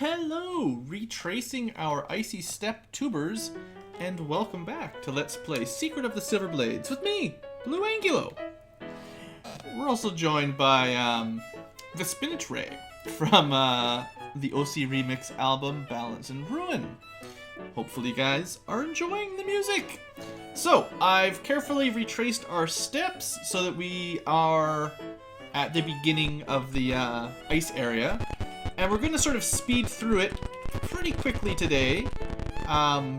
Hello, retracing our Icey Step tubers, and welcome back to Let's Play Secret of the Silver Blades with me, BlueAnkylo. We're also joined by the Spinach Ray from the OC Remix album Balance and Ruin. Hopefully you guys are enjoying the music. So, I've carefully retraced our steps so that we are at the beginning of the ice area. And we're going to sort of speed through it pretty quickly today,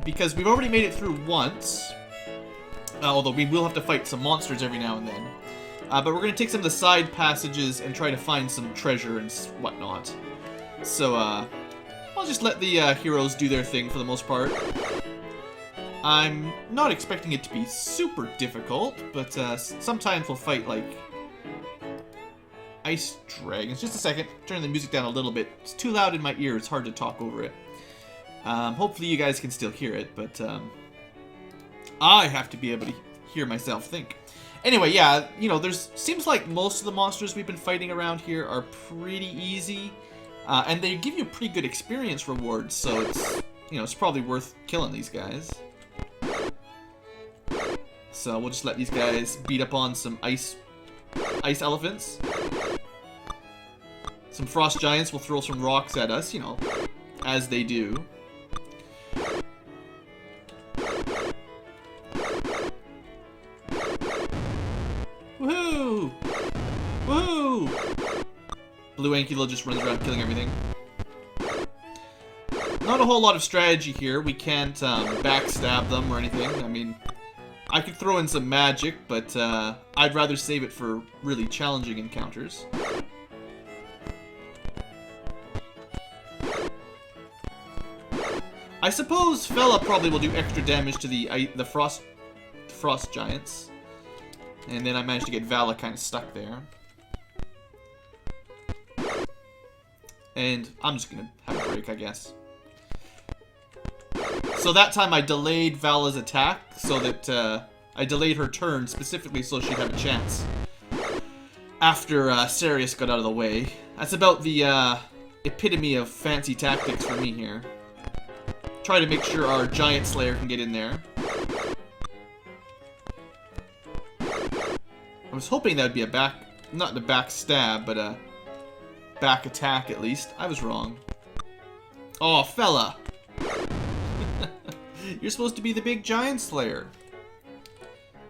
because we've already made it through once, although we will have to fight some monsters every now and then. But we're going to take some of the side passages and try to find some treasure and whatnot. So I'll just let the heroes do their thing for the most part. I'm not expecting it to be super difficult, but sometimes we'll fight like ice dragons. Just a second, turn the music down a little bit. It's too loud in my ear, it's hard to talk over it. Hopefully you guys can still hear it, but I have to be able to hear myself think. Anyway, yeah, you know, seems like most of the monsters we've been fighting around here are pretty easy, and they give you pretty good experience rewards, so it's probably worth killing these guys. So we'll just let these guys beat up on some ice elephants. Some frost giants will throw some rocks at us, as they do. Woohoo! Woohoo! BlueAnkylo just runs around killing everything. Not a whole lot of strategy here. We can't backstab them or anything. I mean, I could throw in some magic, but I'd rather save it for really challenging encounters. I suppose Fella probably will do extra damage to the frost giants. And then I managed to get Vala kind of stuck there. And I'm just gonna have a break, I guess. So that time I delayed Vala's attack, so that I delayed her turn specifically so she'd have a chance after Sarius got out of the way. That's about the epitome of fancy tactics for me here. Try to make sure our Giant Slayer can get in there. I was hoping that would be a not a back stab, but a back attack at least. I was wrong. Oh, Fella! You're supposed to be the big Giant Slayer.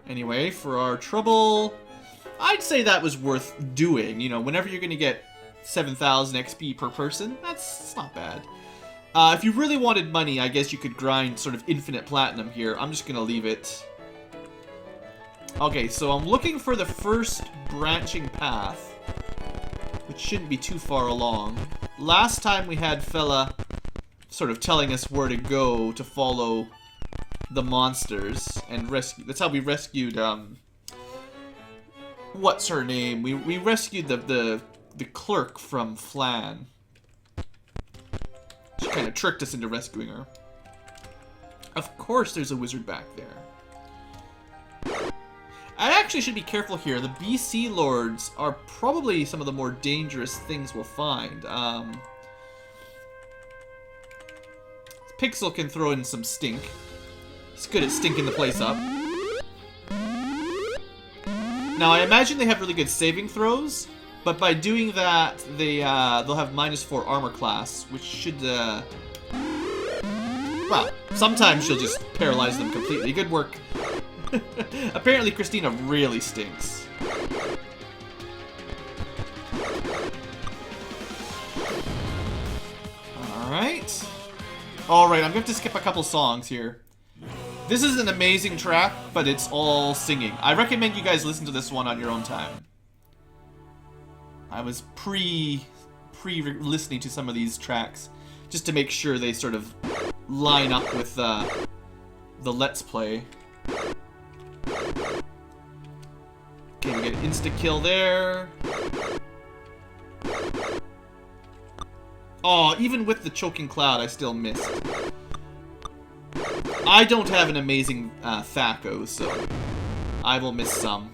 Anyway, for our trouble, I'd say that was worth doing. Whenever you're going to get 7,000 XP per person, that's not bad. If you really wanted money, I guess you could grind sort of infinite platinum here. I'm just going to leave it. Okay, so I'm looking for the first branching path, which shouldn't be too far along. Last time we had Fella sort of telling us where to go to follow the monsters and rescue. That's how we rescued, what's her name? We rescued the clerk from Flan. She kind of tricked us into rescuing her. Of course there's a wizard back there. I actually should be careful here. The BC Lords are probably some of the more dangerous things we'll find. Pixel can throw in some stink. He's good at stinking the place up. Now, I imagine they have really good saving throws, but by doing that, they'll have -4 armor class, which should, well, sometimes she'll just paralyze them completely. Good work. Apparently, Christina really stinks. Alright. Alright, I'm going to have to skip a couple songs here. This is an amazing track, but it's all singing. I recommend you guys listen to this one on your own time. I was pre-listening to some of these tracks just to make sure they sort of line up with the Let's Play. Okay, we get an insta-kill there. Oh, even with the choking cloud, I still missed. I don't have an amazing Thaco, so I will miss some.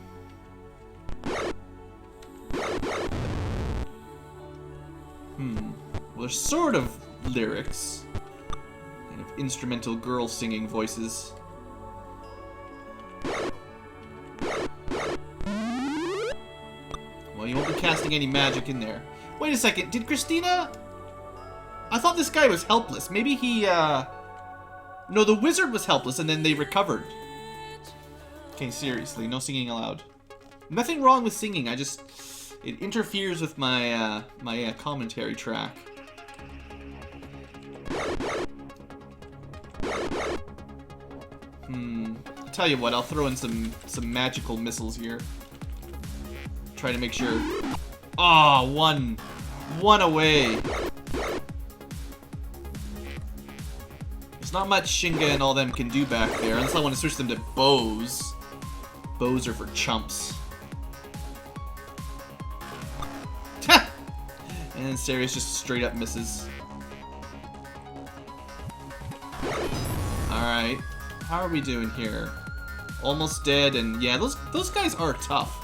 Well, they're sort of lyrics. Kind of instrumental girl singing voices. Well, you won't be casting any magic in there. Wait a second, did Christina... I thought this guy was helpless. Maybe he, No, the wizard was helpless and then they recovered. Okay, seriously, no singing allowed. Nothing wrong with singing, I just... It interferes with my, my commentary track. I'll tell you what, I'll throw in some magical missiles here. Try to make sure... Ah, one away. There's not much Shinga and all them can do back there, unless I want to switch them to bows. Bows are for chumps. And Sarius just straight up misses. Alright. How are we doing here? Almost dead, and yeah, those guys are tough.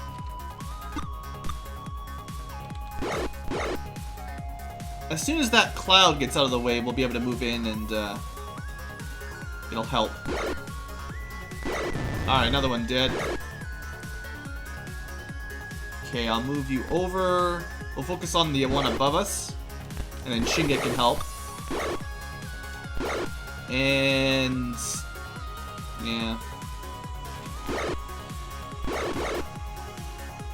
As soon as that cloud gets out of the way, we'll be able to move in and it'll help. Alright, another one dead. Okay, I'll move you over. We'll focus on the one above us. And then Shinga can help. And... yeah.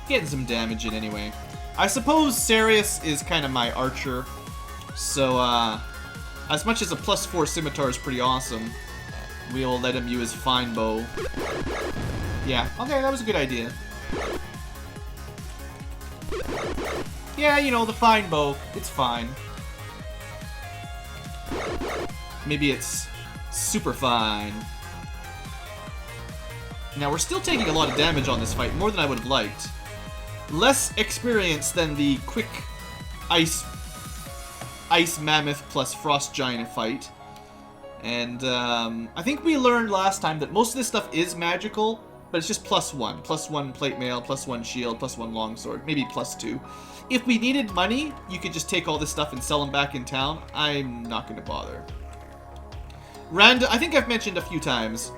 Getting some damage in anyway. I suppose Sarius is kind of my archer. So, as much as a +4 scimitar is pretty awesome, we'll let him use fine bow. Yeah, okay, that was a good idea. Yeah, you know, the fine bow, it's fine. Maybe it's super fine. Now, we're still taking a lot of damage on this fight, more than I would have liked. Less experience than the quick ice mammoth plus frost giant fight. And I think we learned last time that most of this stuff is magical, but it's just +1. +1 plate mail, +1 shield, +1 longsword, maybe +2. If we needed money, you could just take all this stuff and sell them back in town. I'm not going to bother. I think I've mentioned a few times,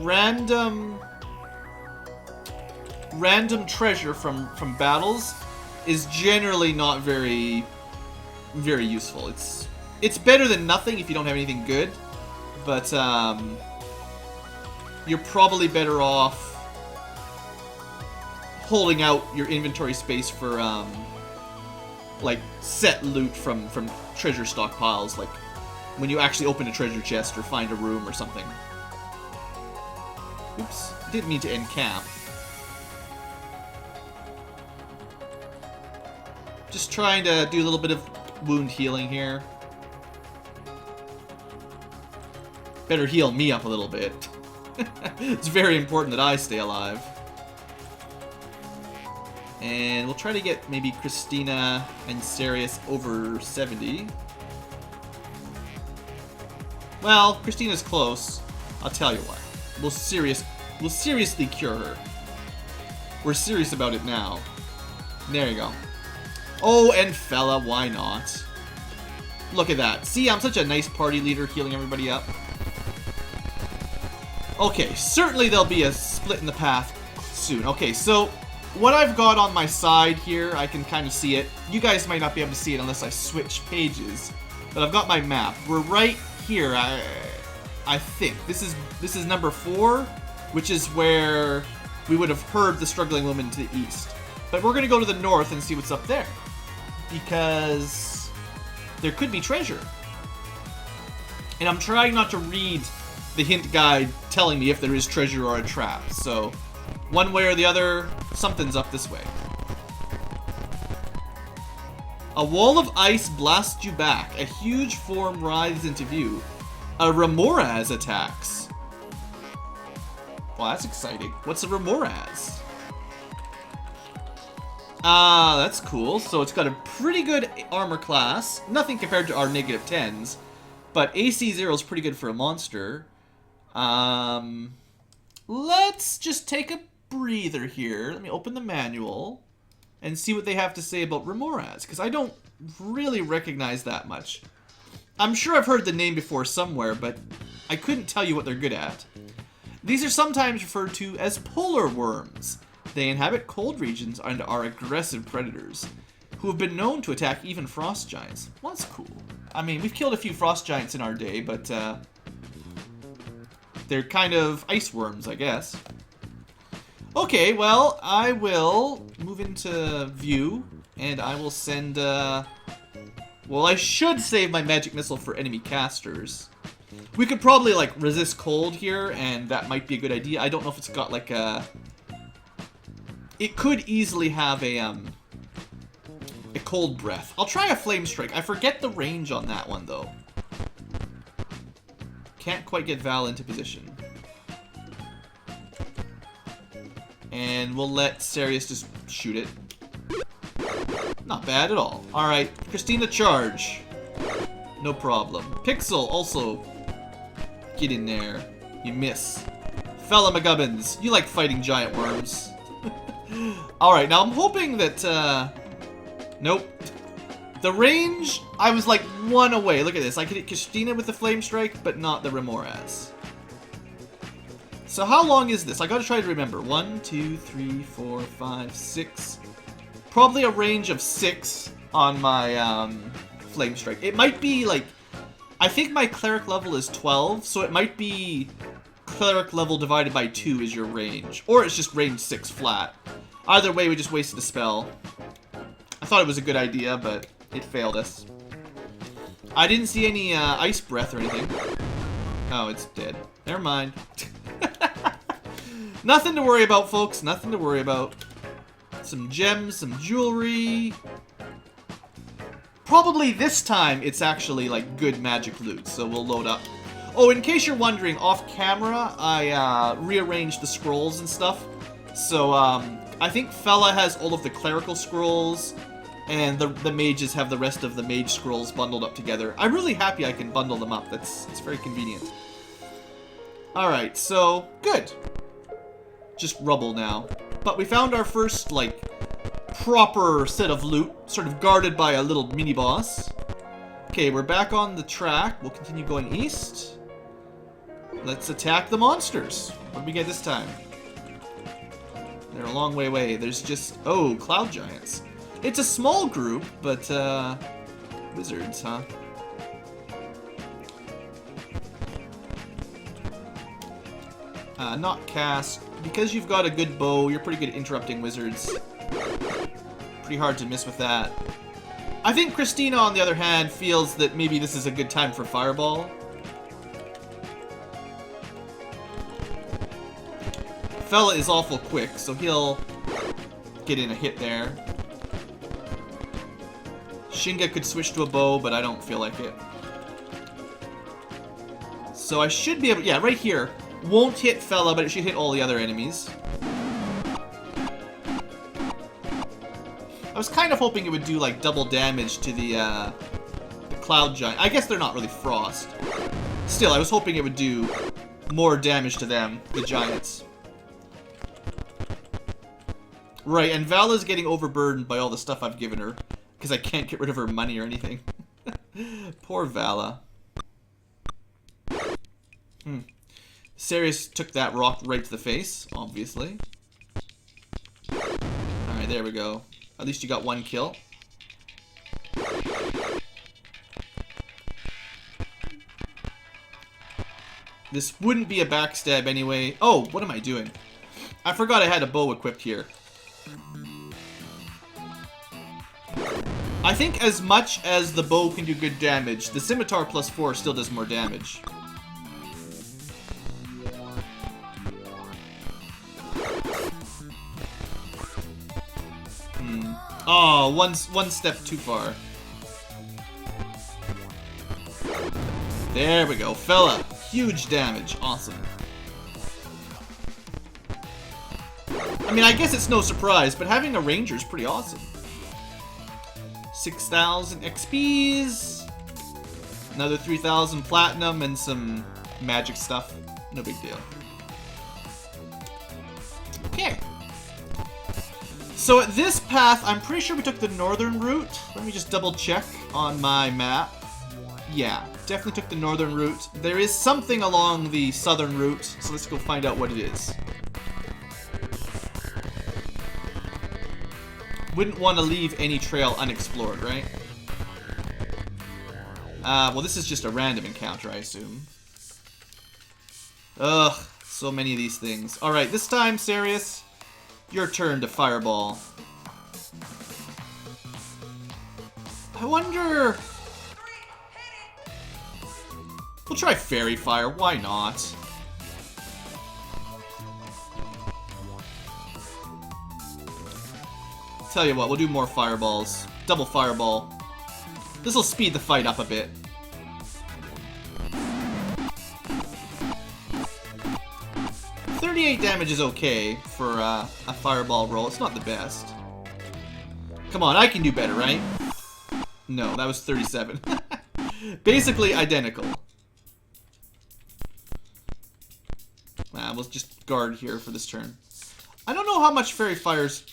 random treasure from battles is generally not very useful. It's better than nothing if you don't have anything good, but you're probably better off holding out your inventory space for like set loot from treasure stockpiles, like when you actually open a treasure chest or find a room or something. Oops, didn't mean to end camp. Just trying to do a little bit of wound healing here. Better heal me up a little bit. It's very important that I stay alive. And we'll try to get maybe Christina and Sarius over 70. Well, Christina's close. I'll tell you what. We'll seriously cure her. We're serious about it now. There you go. Oh, and fella, why not? Look at that. See, I'm such a nice party leader healing everybody up. Okay, certainly there'll be a split in the path soon. Okay, so what I've got on my side here, I can kind of see it. You guys might not be able to see it unless I switch pages. But I've got my map. We're right here, I think. This is number 4, which is where we would have heard the struggling woman to the east. But we're going to go to the north and see what's up there. Because there could be treasure. And I'm trying not to read the hint guide telling me if there is treasure or a trap. So, one way or the other, something's up this way. A wall of ice blasts you back. A huge form writhes into view. A Remoraz attacks. Well, that's exciting. What's a Remoraz? Ah, that's cool. So it's got a pretty good armor class. Nothing compared to our -10s. But AC 0 is pretty good for a monster. Let's just take a breather here. Let me open the manual and see what they have to say about Remoraz, because I don't really recognize that much. I'm sure I've heard the name before somewhere, but I couldn't tell you what they're good at. These are sometimes referred to as polar worms. They inhabit cold regions and are aggressive predators, who have been known to attack even frost giants. Well, that's cool. I mean, we've killed a few frost giants in our day, but they're kind of ice worms, I guess. Okay, well, I will move into view, and I will send, well, I should save my magic missile for enemy casters. We could probably, like, resist cold here, and that might be a good idea. I don't know if it's got, like, a... It could easily have a cold breath. I'll try a flame strike. I forget the range on that one, though. Can't quite get Val into position. And we'll let Sarius just shoot it. Not bad at all. Alright, Christina, charge. No problem. Pixel, also get in there. You miss. Fella McGubbins, you like fighting giant worms. Alright, now I'm hoping that, nope. The range, I was like 1 away. Look at this. I could hit Christina with the flame strike, but not the Remoras. So how long is this? I gotta try to remember. 1, 2, 3, 4, 5, 6. Probably a range of 6 on my flame strike. It might be like, I think my cleric level is 12, so it might be cleric level divided by 2 is your range. Or it's just range 6 flat. Either way, we just wasted a spell. I thought it was a good idea, but it failed us. I didn't see any ice breath or anything. Oh, it's dead. Never mind. Nothing to worry about, folks. Nothing to worry about. Some gems, some jewelry. Probably this time it's actually like good magic loot, so we'll load up. Oh, in case you're wondering, off camera, I rearranged the scrolls and stuff. So, I think Fella has all of the clerical scrolls, and the mages have the rest of the mage scrolls bundled up together. I'm really happy I can bundle them up. It's very convenient. Alright, so, good. Just rubble now. But we found our first, like, proper set of loot, sort of guarded by a little mini-boss. Okay, we're back on the track. We'll continue going east. Let's attack the monsters. What do we get this time? They're a long way away. There's just... Oh, cloud giants. It's a small group, but, wizards, huh? Not cast. Because you've got a good bow, you're pretty good at interrupting wizards. Pretty hard to miss with that. I think Christina, on the other hand, feels that maybe this is a good time for Fireball. Fella is awful quick, so he'll get in a hit there. Shinga could switch to a bow, but I don't feel like it. So I should be able... Yeah, right here. Won't hit Fella, but it should hit all the other enemies. I was kind of hoping it would do, like, double damage to the cloud giant. I guess they're not really frost. Still, I was hoping it would do more damage to them, the giants. Right, and Vala's getting overburdened by all the stuff I've given her, because I can't get rid of her money or anything. Poor Vala. Sarius took that rock right to the face, obviously. Alright, there we go. At least you got 1 kill. This wouldn't be a backstab anyway. Oh, what am I doing? I forgot I had a bow equipped here. I think as much as the bow can do good damage, the scimitar plus 4 still does more damage. Oh, one step too far. There we go. Fella. Huge damage. Awesome. I mean, I guess it's no surprise, but having a ranger is pretty awesome. 6,000 XPs. Another 3,000 platinum and some magic stuff. No big deal. Okay. So at this path, I'm pretty sure we took the northern route. Let me just double check on my map. Yeah, definitely took the northern route. There is something along the southern route, so let's go find out what it is. Wouldn't want to leave any trail unexplored, right? Well, this is just a random encounter, I assume. Ugh, so many of these things. Alright, this time, Sarius, your turn to fireball. I wonder... We'll try Fairy Fire, why not? Tell you what, we'll do more fireballs. Double fireball. This'll speed the fight up a bit. .38 damage is okay for a fireball roll. It's not the best. Come on, I can do better, right? No, that was 37. Basically identical. We'll just guard here for this turn. I don't know how much Fairy Fires...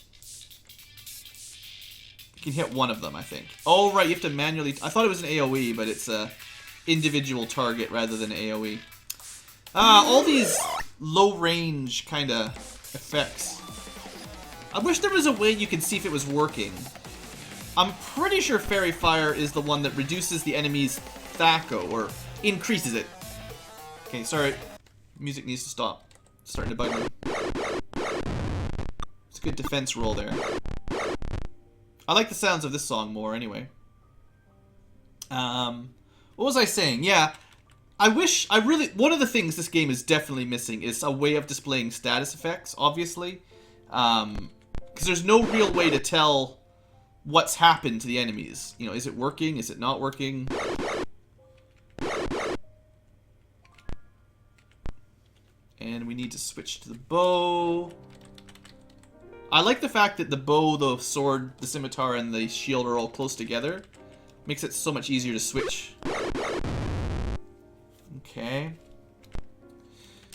You can hit one of them, I think. Oh, right, you have to manually... I thought it was an AoE, but it's a individual target rather than AoE. All these low-range kind of effects. I wish there was a way you could see if it was working. I'm pretty sure Fairy Fire is the one that reduces the enemy's Thaco, or increases it. Okay, sorry. Music needs to stop. It's starting to bug me. It's a good defense roll there. I like the sounds of this song more, anyway. What was I saying? Yeah, one of the things this game is definitely missing is a way of displaying status effects, obviously. Because there's no real way to tell what's happened to the enemies. You know, is it working? Is it not working? And we need to switch to the bow. I like the fact that the bow, the sword, the scimitar, and the shield are all close together. Makes it so much easier to switch. Okay.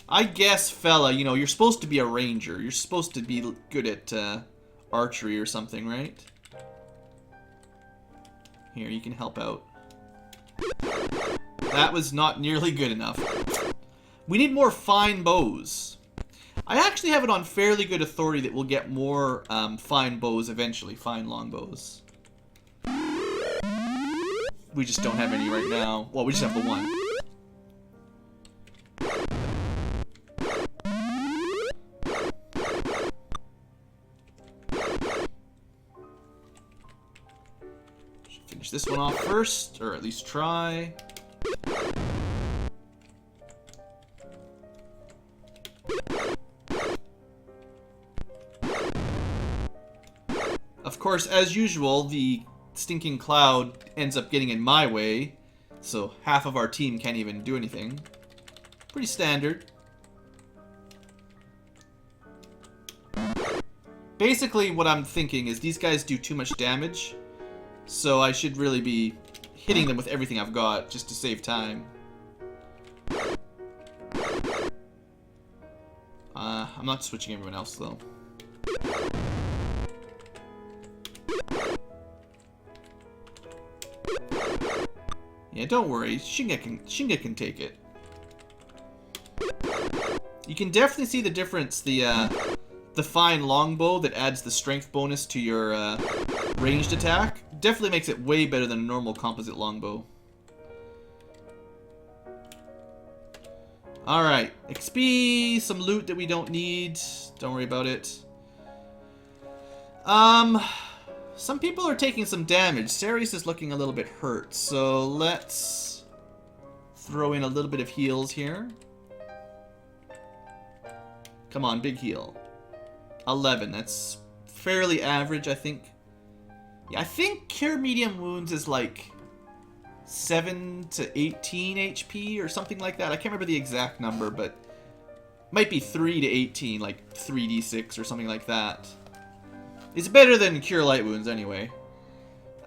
I guess, fella, you know, you're supposed to be a ranger. You're supposed to be good at archery or something, right? Here, you can help out. That was not nearly good enough. We need more fine bows. I actually have it on fairly good authority that we'll get more fine bows eventually. Fine long bows. We just don't have any right now. Well, we just have the one. Should finish this one off first, or at least try. Of course, as usual, the stinking cloud ends up getting in my way, so half of our team can't even do anything. Pretty standard. Basically, what I'm thinking is these guys do too much damage, so I should really be hitting them with everything I've got just to save time. I'm not switching everyone else, though. Yeah, don't worry. Shinga can take it. You can definitely see the difference. The fine longbow that adds the strength bonus to your ranged attack definitely makes it way better than a normal composite longbow. Alright, XP, some loot that we don't need. Don't worry about it. Some people are taking some damage. Ceres is looking a little bit hurt, so let's throw in a little bit of heals here. Come on, big heal. 11, that's fairly average, I think. Yeah, I think Cure Medium Wounds is like 7 to 18 HP or something like that. I can't remember the exact number, but it might be 3 to 18, like 3d6 or something like that. It's better than Cure Light Wounds anyway.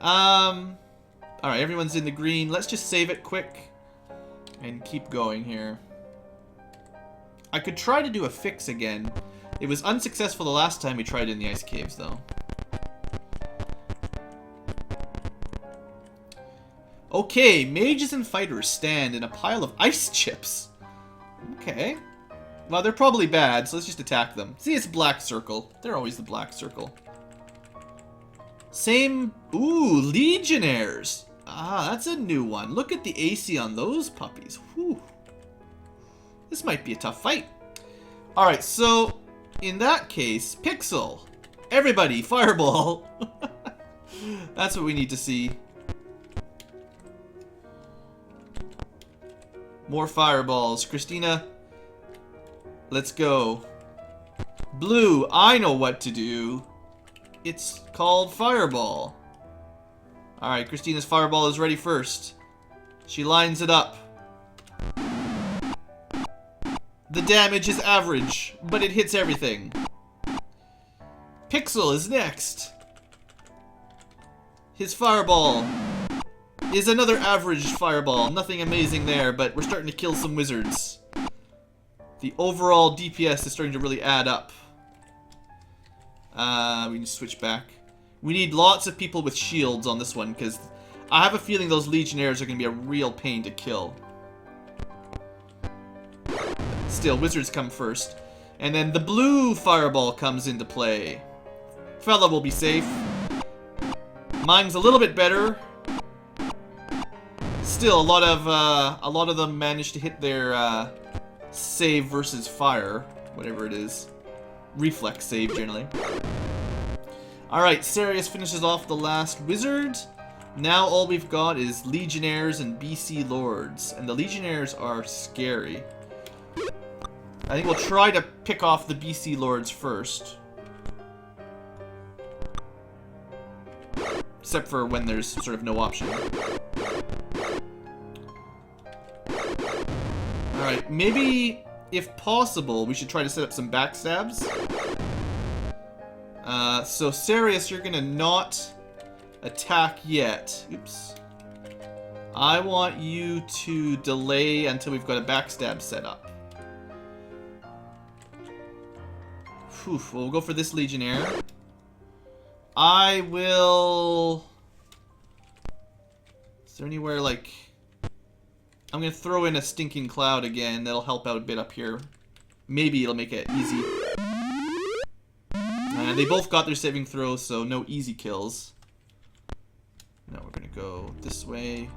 Alright, everyone's in the green. Let's just save it quick and keep going here. I could try to do a fix again. It was unsuccessful the last time we tried it in the ice caves, though. Okay, mages and fighters stand in a pile of ice chips. Okay. Well, they're probably bad, so let's just attack them. See, it's black circle. They're always the black circle. Same... Ooh, legionnaires. Ah, that's a new one. Look at the AC on those puppies. Whew. This might be a tough fight. Alright, so in that case, Pixel. Everybody, fireball. That's what we need to see. More fireballs. Christina, let's go. Blue, I know what to do. It's called fireball. Alright, Christina's fireball is ready first. She lines it up. The damage is average, but it hits everything. Pixel is next. His fireball is another average fireball. Nothing amazing there, but we're starting to kill some wizards. The overall DPS is starting to really add up. We need to switch back. We need lots of people with shields on this one, because I have a feeling those legionnaires are going to be a real pain to kill. Still, wizards come first. And then the blue fireball comes into play. Fella will be safe. Mine's a little bit better. Still, a lot of them managed to hit their save versus fire, whatever it is. Reflex save, generally. Alright, Sarius finishes off the last wizard. Now all we've got is legionnaires and BC lords. And the legionnaires are scary. I think we'll try to pick off the BC lords first. Except for when there's sort of no option. Alright, maybe, if possible, we should try to set up some backstabs. So Sarius, you're gonna not attack yet. Oops. I want you to delay until we've got a backstab set up. Whew, well, we'll go for this legionnaire. I will... Is there anywhere, like... I'm gonna throw in a stinking cloud again. That'll help out a bit up here. Maybe it'll make it easy. They both got their saving throws, so no easy kills. Now we're gonna go this way.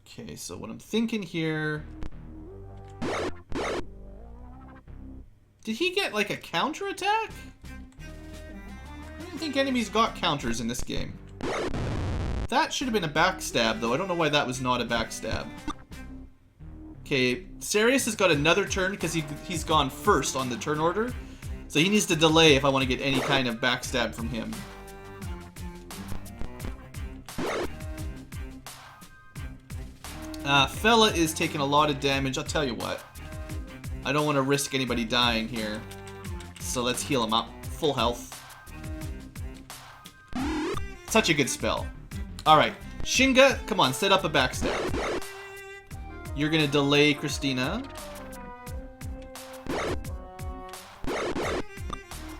Okay, so what I'm thinking here... Did he get, like, a counterattack? I don't think enemies got counters in this game. That should have been a backstab, though. I don't know why that was not a backstab. Okay, Sarius has got another turn because he's gone first on the turn order. So he needs to delay if I want to get any kind of backstab from him. Fella is taking a lot of damage. I'll tell you what. I don't want to risk anybody dying here. So let's heal him up. Full health. Such a good spell. Alright. Shinga, come on, set up a backstab. You're gonna delay Christina.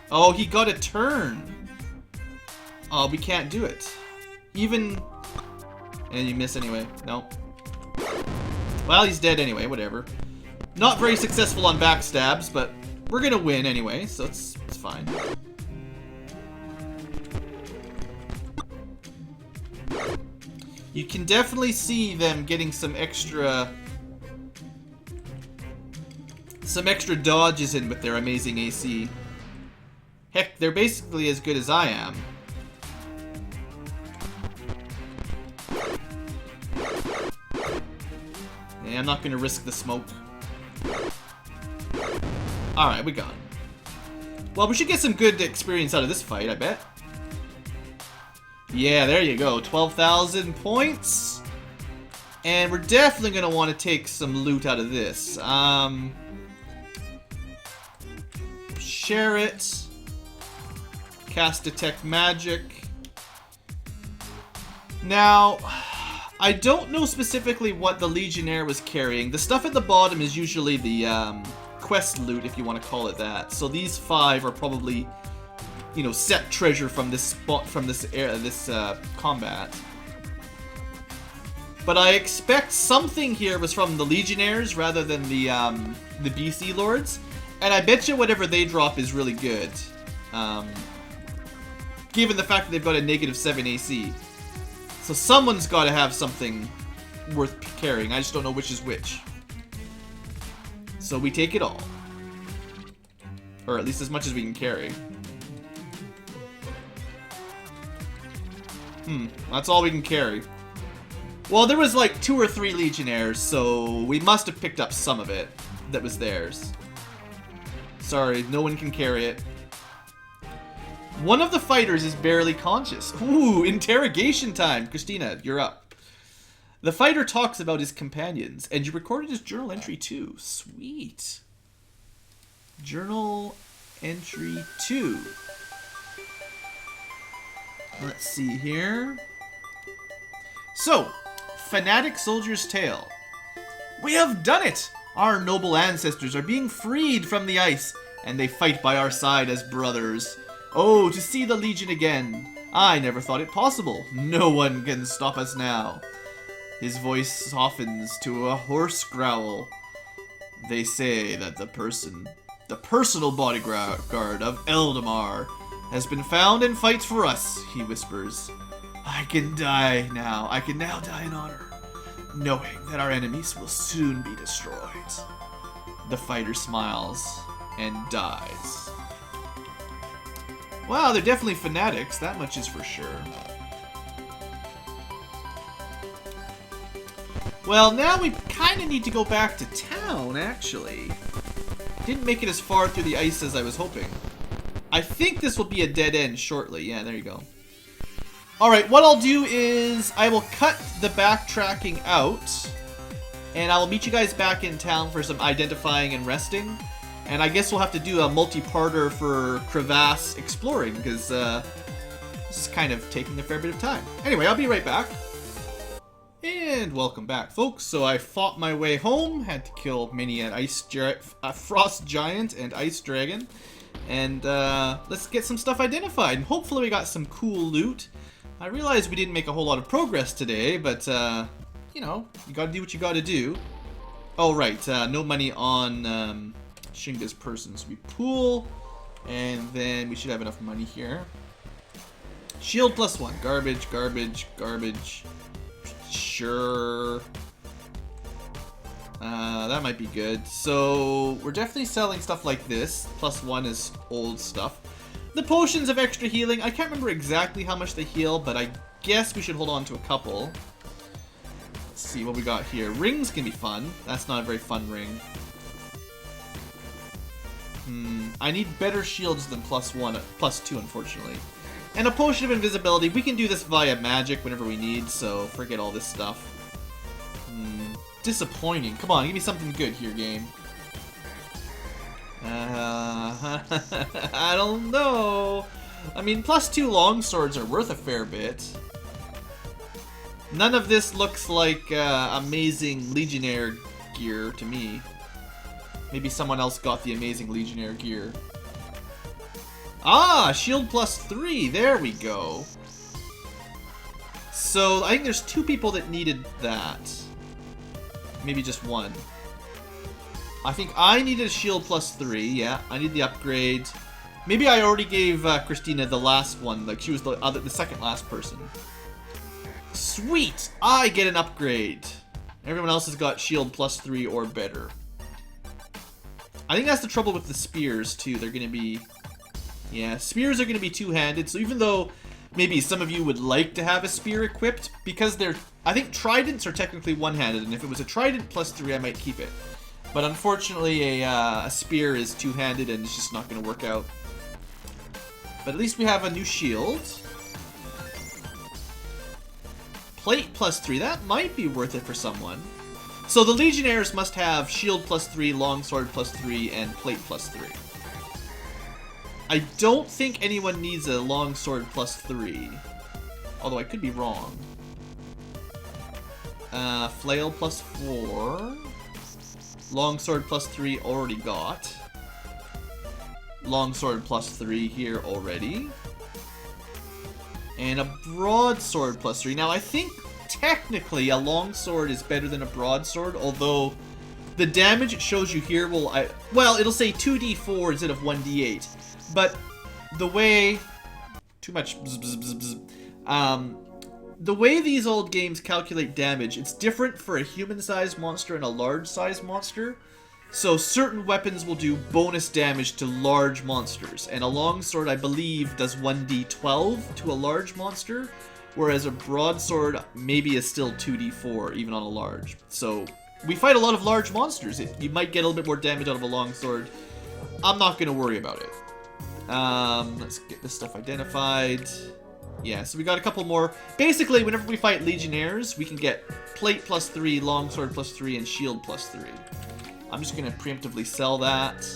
Oh, he got a turn. Oh, we can't do it. Even... And you miss anyway. Nope. Well, he's dead anyway, whatever. Not very successful on backstabs, but we're gonna win anyway, so it's fine. You can definitely see them getting some extra dodges in with their amazing AC. Heck, they're basically as good as I am. Yeah, I'm not gonna risk the smoke. Alright, we got him. Well, we should get some good experience out of this fight, I bet. Yeah, there you go. 12,000 points. And we're definitely going to want to take some loot out of this. Share it. Cast Detect Magic. Now, I don't know specifically what the Legionnaire was carrying. The stuff at the bottom is usually the quest loot, if you want to call it that. So these 5 are probably... you know, set treasure from this spot, from this combat. But I expect something here was from the Legionnaires rather than the BC Lords. And I bet you whatever they drop is really good. Given the fact that they've got a -7 AC. So someone's got to have something worth carrying. I just don't know which is which. So we take it all. Or at least as much as we can carry. That's all we can carry. Well, there was like 2 or 3 Legionnaires, so we must have picked up some of it that was theirs. Sorry, no one can carry it. One of the fighters is barely conscious. Ooh, interrogation time. Christina, you're up. The fighter talks about his companions, and you recorded his journal entry too. Sweet. Journal entry 2. Let's see here. So, Fanatic Soldier's Tale. We have done it! Our noble ancestors are being freed from the ice, and they fight by our side as brothers. Oh, to see the Legion again. I never thought it possible. No one can stop us now. His voice softens to a hoarse growl. They say that the personal bodyguard of Eldamar has been found and fights for us, he whispers. I can now die in honor, knowing that our enemies will soon be destroyed. The fighter smiles and dies. Wow, they're definitely fanatics, that much is for sure. Well, now we kind of need to go back to town, actually. Didn't make it as far through the ice as I was hoping. I think this will be a dead end shortly. Yeah, there you go. Alright, what I'll do is I will cut the backtracking out, and I will meet you guys back in town for some identifying and resting. And I guess we'll have to do a multi-parter for crevasse exploring, because this is kind of taking a fair bit of time. Anyway, I'll be right back. And welcome back, folks. So I fought my way home, had to kill many an frost giant and ice dragon. And let's get some stuff identified. And hopefully we got some cool loot. I realize we didn't make a whole lot of progress today, but you know, you gotta do what you gotta do. Oh right, no money on Shinga's person, so we pool, and then we should have enough money here. Shield +1, garbage, garbage, garbage. Sure. That might be good. So we're definitely selling stuff like this. +1 is old stuff. The potions of extra healing, I can't remember exactly how much they heal, but I guess we should hold on to a couple. Let's see what we got here. Rings can be fun. That's not a very fun ring. I need better shields than +1, +2, unfortunately. And a potion of invisibility. We can do this via magic whenever we need, so forget all this stuff. Disappointing. Come on, give me something good here, game. I don't know. I mean, +2 longswords are worth a fair bit. None of this looks like amazing Legionnaire gear to me. Maybe someone else got the amazing Legionnaire gear. Ah, shield +3. There we go. So I think there's 2 people that needed that. Maybe just 1. I think I needed a shield +3. Yeah, I need the upgrade. Maybe I already gave Christina the last one. Like she was the second last person. Sweet! I get an upgrade. Everyone else has got shield +3 or better. I think that's the trouble with the spears too. They're gonna be, yeah, spears are gonna be two-handed. So even though maybe some of you would like to have a spear equipped, because they're, I think tridents are technically one-handed, and if it was a trident +3, I might keep it. But unfortunately, a spear is two-handed, and it's just not gonna work out. But at least we have a new shield. Plate +3, that might be worth it for someone. So the Legionnaires must have shield +3, longsword +3, and plate +3. I don't think anyone needs a longsword +3. Although I could be wrong. Flail +4. Longsword +3 already got. Longsword +3 here already. And a broadsword +3. Now I think technically a longsword is better than a broadsword, although the damage it shows you here will, well, it'll say 2d4 instead of 1d8. But the way, too much bzz, bzz, bzz, bzz. The way these old games calculate damage, it's different for a human-sized monster and a large-sized monster. So certain weapons will do bonus damage to large monsters, and a longsword, I believe, does 1d12 to a large monster, whereas a broadsword maybe is still 2d4 even on a large. So we fight a lot of large monsters. You might get a little bit more damage out of a longsword. I'm not going to worry about it. Let's get this stuff identified. Yeah, so we got a couple more. Basically, whenever we fight legionnaires, we can get plate +3, longsword +3, and shield +3. I'm just going to preemptively sell that.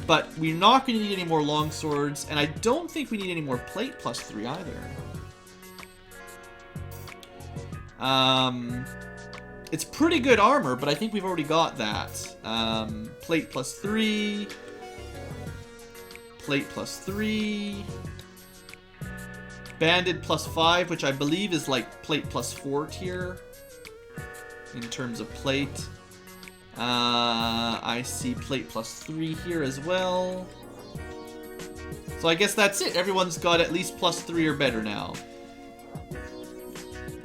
But we're not going to need any more longswords, and I don't think we need any more plate +3 either. It's pretty good armor, but I think we've already got that. Plate +3. Plate +3. Banded +5, which I believe is like plate +4 tier in terms of plate. I see plate +3 here as well. So I guess that's it. Everyone's got at least +3 or better now.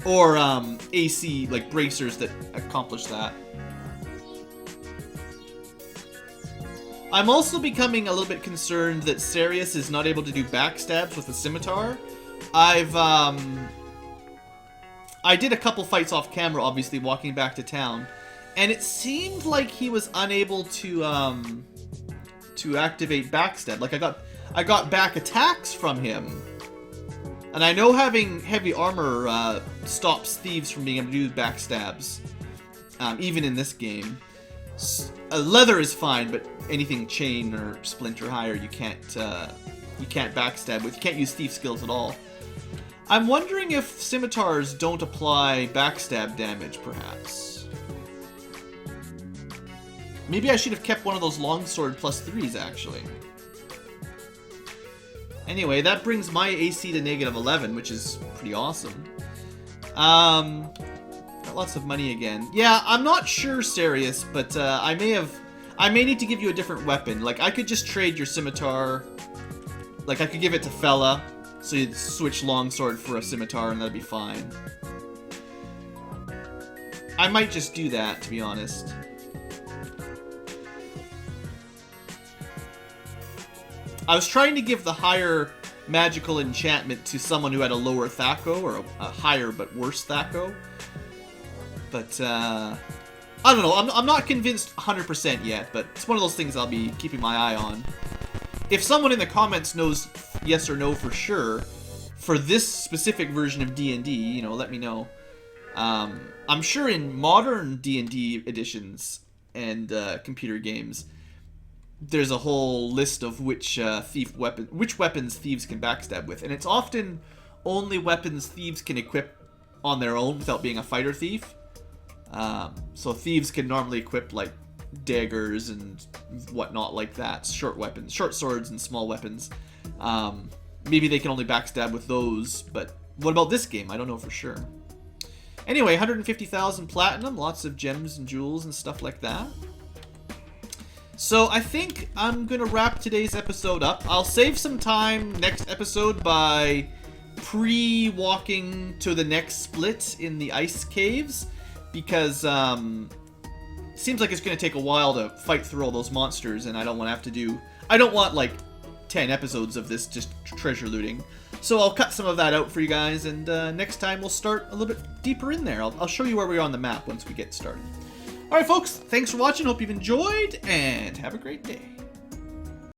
Or AC, like bracers that accomplish that. I'm also becoming a little bit concerned that Sarius is not able to do backstabs with a scimitar. I did a couple fights off camera, obviously, walking back to town, and it seemed like he was unable to activate backstab. Like I got back attacks from him, and I know having heavy armor stops thieves from being able to do backstabs, even in this game. Leather is fine, but anything chain or splint or higher, you can't backstab with. You can't use thief skills at all. I'm wondering if scimitars don't apply backstab damage, perhaps. Maybe I should have kept one of those longsword +3s, actually. Anyway, that brings my AC to -11, which is pretty awesome. Got lots of money again. Yeah, I'm not sure, Sarius, but I may need to give you a different weapon. Like, I could just trade your scimitar. Like, I could give it to Fella, so you'd switch longsword for a scimitar, and that'd be fine. I might just do that, to be honest. I was trying to give the higher magical enchantment to someone who had a lower Thaco, or a higher but worse Thaco. But, I don't know. I'm not convinced 100% yet, but it's one of those things I'll be keeping my eye on. If someone in the comments knows yes or no for sure, for this specific version of D&D, you know, let me know. I'm sure in modern D&D editions and computer games, there's a whole list of which weapons thieves can backstab with, and it's often only weapons thieves can equip on their own without being a fighter thief. So thieves can normally equip like daggers and whatnot like that, short weapons, short swords and small weapons. Maybe they can only backstab with those, but what about this game? I don't know for sure. Anyway, 150,000 platinum, lots of gems and jewels and stuff like that. So I think I'm gonna wrap today's episode up. I'll save some time next episode by pre-walking to the next split in the ice caves, because seems like it's gonna take a while to fight through all those monsters, and I don't want to have to do. I don't want like 10 episodes of this just treasure looting. So I'll cut some of that out for you guys, and next time we'll start a little bit deeper in there. I'll show you where we are on the map once we get started. Alright folks, thanks for watching, hope you've enjoyed, and have a great day.